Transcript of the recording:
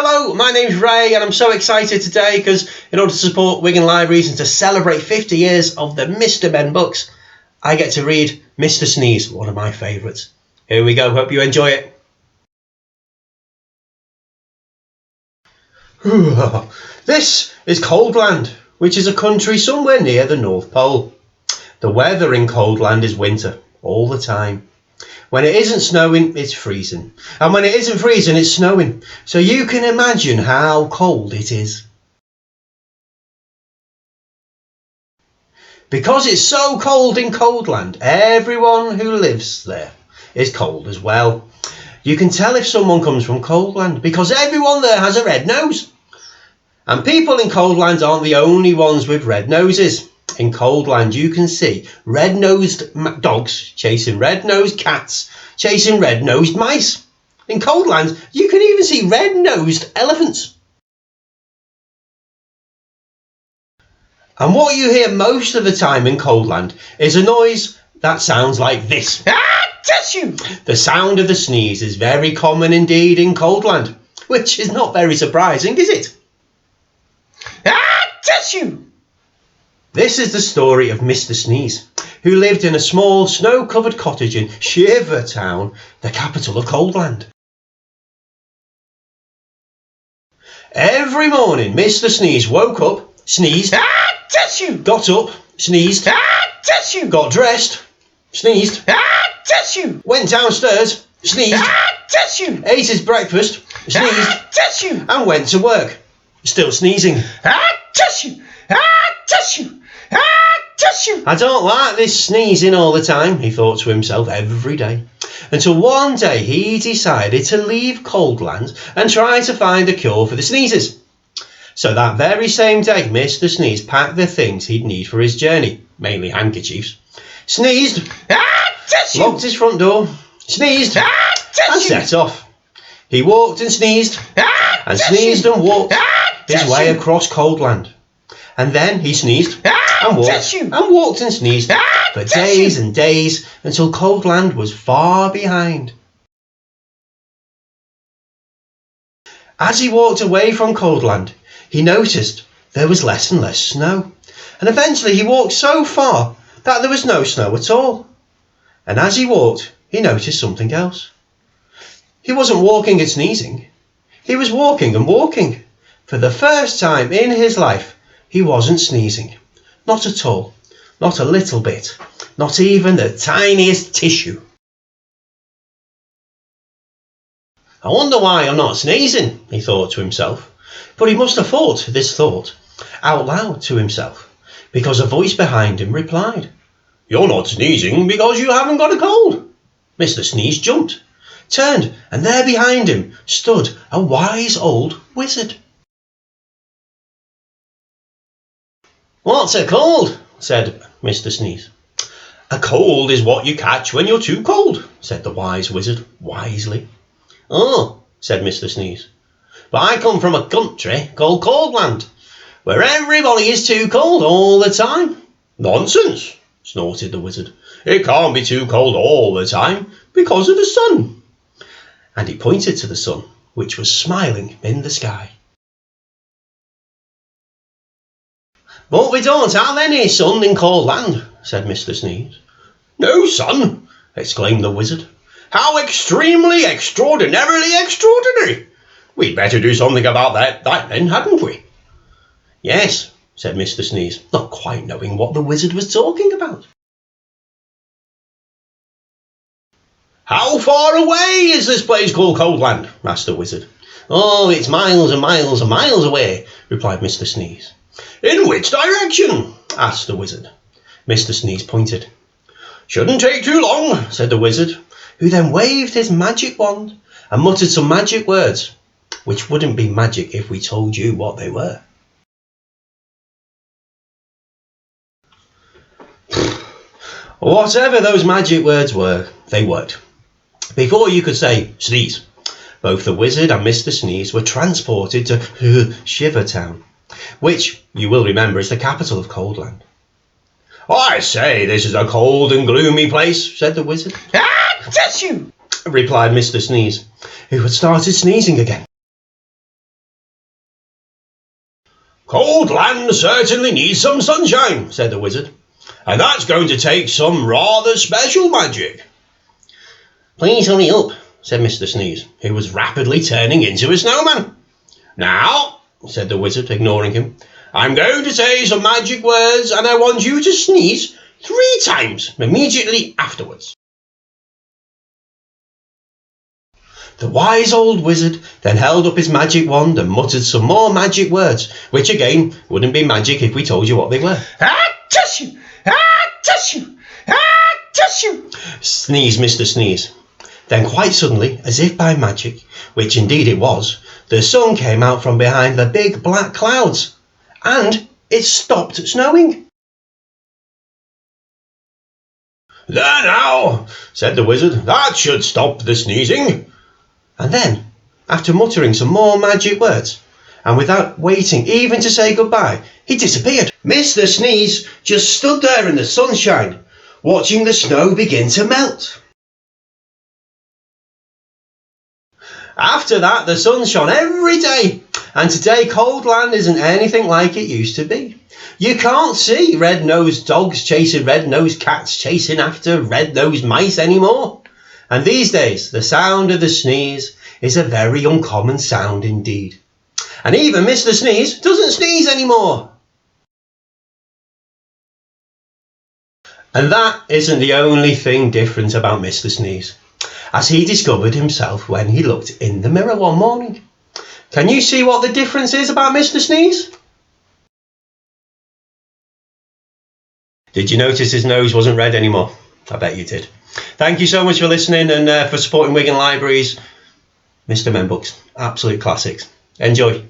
hello, my name's Ray and I'm so excited today because in order to support Wigan Libraries and to celebrate 50 years of the Mr. Ben books, I get to read Mr. Sneeze, one of my favourites. Here we go, hope you enjoy it. This is Coldland, which is a country somewhere near the North Pole. The weather in Coldland is winter, all the time. When it isn't snowing, it's freezing. And when it isn't freezing, it's snowing. So you can imagine how cold it is. Because it's so cold in Coldland, everyone who lives there is cold as well. You can tell if someone comes from Coldland because everyone there has a red nose. And people in Coldland aren't the only ones with red noses. In Coldland, you can see red-nosed dogs chasing red-nosed cats, chasing red-nosed mice. In Coldland, you can even see red-nosed elephants. And what you hear most of the time in Coldland is a noise that sounds like this. The sound of the sneeze is very common indeed in Coldland, which is not very surprising, is it? This is the story of Mr. Sneeze, who lived in a small snow-covered cottage in Shivertown, the capital of Coldland. Every morning, Mr. Sneeze woke up, sneezed, got up, sneezed, got dressed, sneezed, went downstairs, sneezed, ate his breakfast, sneezed, and went to work, still sneezing. I don't like this sneezing all the time, he thought to himself every day, until one day he decided to leave Coldland and try to find a cure for the sneezes. So that very same day, Mr. Sneeze packed the things he'd need for his journey, mainly handkerchiefs, sneezed, locked his front door, sneezed, and set off. He walked and sneezed, and sneezed and walked his way across Coldland. And then he sneezed and walked and sneezed for days and days until Coldland was far behind. As he walked away from Coldland, he noticed there was less and less snow. And eventually he walked so far that there was no snow at all. And as he walked, he noticed something else. He wasn't walking and sneezing. He was walking and walking. For the first time in his life, he wasn't sneezing. Not at all. Not a little bit. Not even the tiniest tissue. I wonder why I'm not sneezing, he thought to himself. But he must have thought this thought out loud to himself, because a voice behind him replied, "You're not sneezing because you haven't got a cold." Mr. Sneeze jumped, turned, and there behind him stood a wise old wizard. "What's a cold?" said Mr. Sneeze. "A cold is what you catch when you're too cold," said the wise wizard wisely. "Oh," said Mr. Sneeze, "but I come from a country called Coldland, where everybody is too cold all the time." "Nonsense," snorted the wizard. "It can't be too cold all the time because of the sun." And he pointed to the sun, which was smiling in the sky. "But we don't have any sun in Coldland," said Mr. Sneeze. "No sun!" exclaimed the wizard. "How extremely, extraordinarily extraordinary! We'd better do something about that then, hadn't we?" "Yes," said Mr. Sneeze, not quite knowing what the wizard was talking about. "How far away is this place called Coldland?" asked the wizard. "Oh, it's miles and miles and miles away," replied Mr. Sneeze. "In which direction?" asked the wizard. Mr. Sneeze pointed. "Shouldn't take too long," said the wizard, who then waved his magic wand and muttered some magic words, which wouldn't be magic if we told you what they were. Whatever those magic words were, they worked. Before you could say sneeze, both the wizard and Mr. Sneeze were transported to Shivertown, which you will remember is the capital of Coldland. "I say, this is a cold and gloomy place," said the wizard. "Replied Mr. Sneeze, who had started sneezing again. "Cold land certainly needs some sunshine," said the wizard, "and that's going to take some rather special magic." "Please hurry up," said Mr. Sneeze, who was rapidly turning into a snowman. "Now," said the wizard, ignoring him, "I'm going to say some magic words, and I want you to sneeze 3 times immediately afterwards." The wise old wizard then held up his magic wand and muttered some more magic words, which again wouldn't be magic if we told you what they were. "Ah-tissue! Ah-tissue! Ah-tissue!" sneezed Mr. Sneeze. Then quite suddenly, as if by magic, which indeed it was, the sun came out from behind the big black clouds, and it stopped snowing. "There now," said the wizard, "that should stop the sneezing." And then, after muttering some more magic words, and without waiting even to say goodbye, he disappeared. Mr. Sneeze just stood there in the sunshine, watching the snow begin to melt. After that, the sun shone every day, and today Cold Land isn't anything like it used to be. You can't see red-nosed dogs chasing red-nosed cats chasing after red-nosed mice anymore. And these days, the sound of the sneeze is a very uncommon sound indeed. And even Mr. Sneeze doesn't sneeze anymore. And that isn't the only thing different about Mr. Sneeze, as he discovered himself when he looked in the mirror one morning. Can you see what the difference is about Mr. Sneeze? Did you notice his nose wasn't red anymore? I bet you did. Thank you so much for listening and for supporting Wigan Libraries. Mr. Men Books, absolute classics. Enjoy.